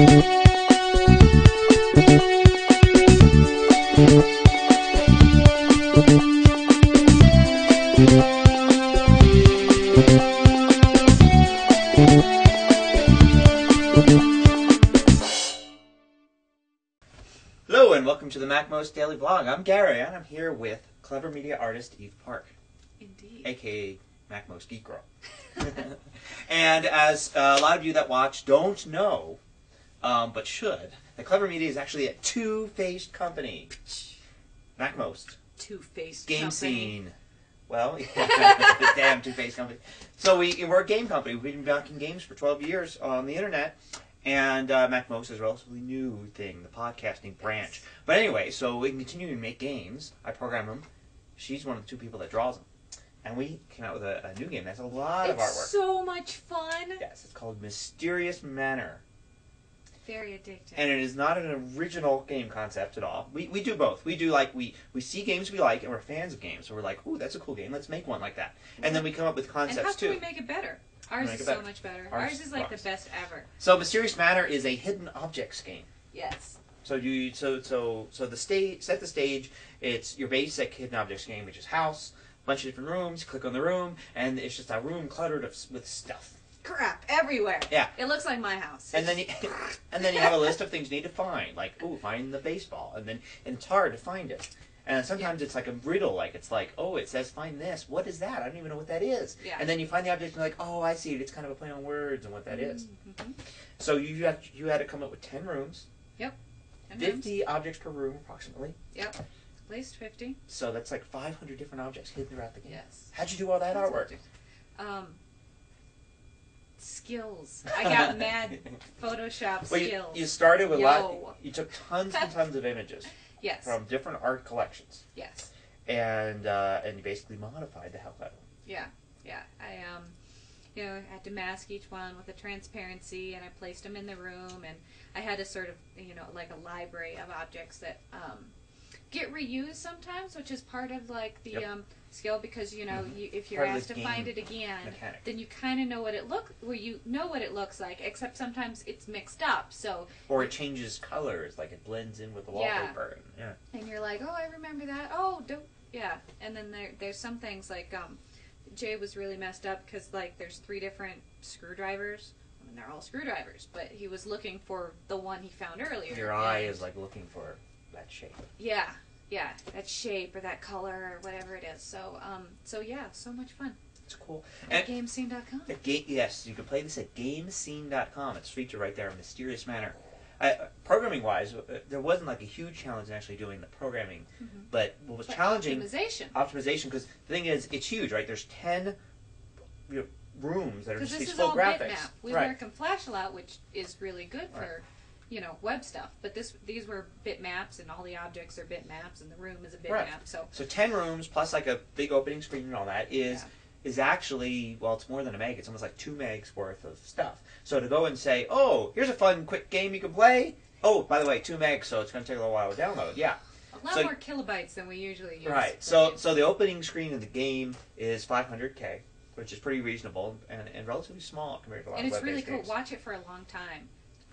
Hello and welcome to the MacMost Daily Vlog. I'm Gary and I'm here with clever media artist Eve Park. Indeed. AKA MacMost Geek Girl. And as a lot of you that watch don't know, but should, the clever media is actually a two-faced company. MacMost. Two-faced Game company. Scene. Well, yeah, the damn two-faced company. So we're a game company. We've been making games for 12 years on the internet. And MacMost is a relatively new thing, the podcasting branch. But anyway, so we can continue to make games. I program them. She's one of the two people that draws them. And we came out with a new game. That's a lot of artwork. It's so much fun. Yes, it's called Mysterious Manor. Very addictive. And it is not an original game concept at all. We do both. We do we see games we like and we're fans of games. So we're like, ooh, that's a cool game. Let's make one like that. And then we come up with concepts too. And how can we make it better? Ours is so much better. Ours is like the best ever. So Mysterious Manor is a hidden objects game. Yes. So the stage, set the stage. It's your basic hidden objects game, which is house, bunch of different rooms. You click on the room, and it's just a room cluttered with stuff. Crap everywhere. Yeah. It looks like my house. And then you have a list of things you need to find, like find the baseball, and it's hard to find it. And sometimes it's like a riddle, oh, it says find this. What is that? I don't even know what that is. Yeah. And then you find the object and you're like, oh, I see it. It's kind of a play on words and what that is. Mm-hmm. So you had to come up with 10 rooms. Yep. 50 objects per room, approximately. Yep. At least 50. So that's like 500 different objects hidden throughout the game. Yes. How'd you do all that artwork? Skills. I got mad Photoshop skills. You started with you took tons and tons of images. Yes. From different art collections. Yes. And you basically modified the hell out of them. Yeah. Yeah. I had to mask each one with a transparency, and I placed them in the room, and I had a sort of, like a library of objects that get reused sometimes, which is part of like the skill, because if you're asked to find it again, then you kind of know what it looks like, except sometimes it's mixed up. So or it changes colors, like it blends in with the wallpaper. Yeah. And you're like, oh, I remember that. Oh, yeah. And then there's some things like Jay was really messed up because there's 3 different screwdrivers. And they're all screwdrivers, but he was looking for the one he found earlier. Your eye is like looking for that shape. Yeah, that shape or that color or whatever it is. So yeah, so much fun. It's cool. At GameScene.com. Yes, you can play this at GameScene.com. It's featured right there in Mysterious Manor. Programming-wise, there wasn't like a huge challenge in actually doing the programming, but what was challenging optimization, because the thing is, it's huge, right? There's 10 rooms that are just these full graphics. Bitmap. We work in Flash a lot, which is really good for web stuff. But these were bitmaps, and all the objects are bitmaps, and the room is a bitmap. So 10 rooms plus like a big opening screen and all that is actually, well, it's more than a meg. It's almost like 2 megs worth of stuff. So to go and say, oh, here's a fun quick game you can play. Oh, by the way, 2 megs, so it's going to take a little while to download. Yeah. A lot more kilobytes than we usually use. Right. So the opening screen of the game is 500K, which is pretty reasonable and relatively small compared to a lot of web-based games. And it's really games. cool. Watch it for a long time.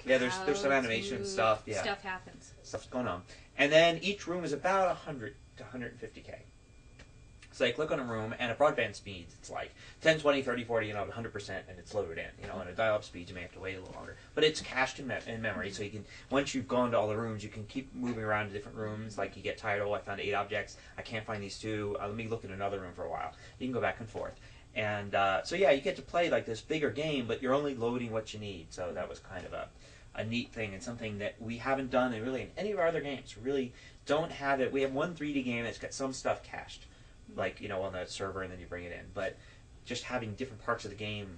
Yeah, there's some animation stuff. Yeah. Stuff happens. Stuff's going on. And then each room is about 100 to 150K. So you click on a room, and at broadband speeds, it's like 10, 20, 30, 40, 100%, and it's loaded in. And at dial-up speeds, you may have to wait a little longer. But it's cached in memory, so you can, once you've gone to all the rooms, you can keep moving around to different rooms. Like you get tired, I found 8 objects, I can't find these 2, let me look in another room for a while. You can go back and forth. And so yeah, you get to play like this bigger game, but you're only loading what you need. So that was kind of a neat thing, and something that we haven't done in any of our other games. We really don't have it. We have one 3D game that's got some stuff cached, like on the server, and then you bring it in. But just having different parts of the game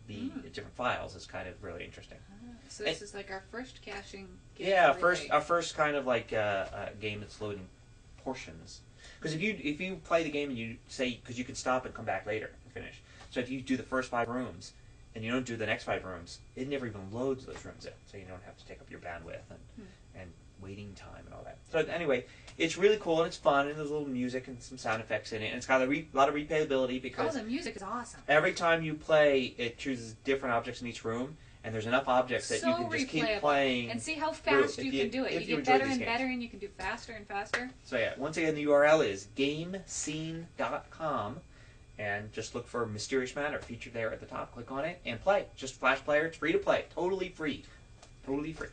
be different files is kind of really interesting. So this is like our first caching game. Yeah, our first kind of like game that's loading portions. Because if you play the game and you say, because you can stop and come back later and finish. So if you do the first 5 rooms, and you don't do the next 5 rooms, it never even loads those rooms in, so you don't have to take up your bandwidth and waiting time and all that. So anyway, it's really cool and it's fun, and there's a little music and some sound effects in it, and it's got a lot of replayability because the music is awesome. every time you play, it chooses different objects in each room, and there's enough objects that you can just keep playing. And see how fast you can do it. You get better and better, and you can do faster and faster. So yeah, once again, the URL is gamescene.com, and just look for Mysterious Manor featured there at the top. Click on it and play. Just Flash Player. It's free to play. Totally free. Totally free.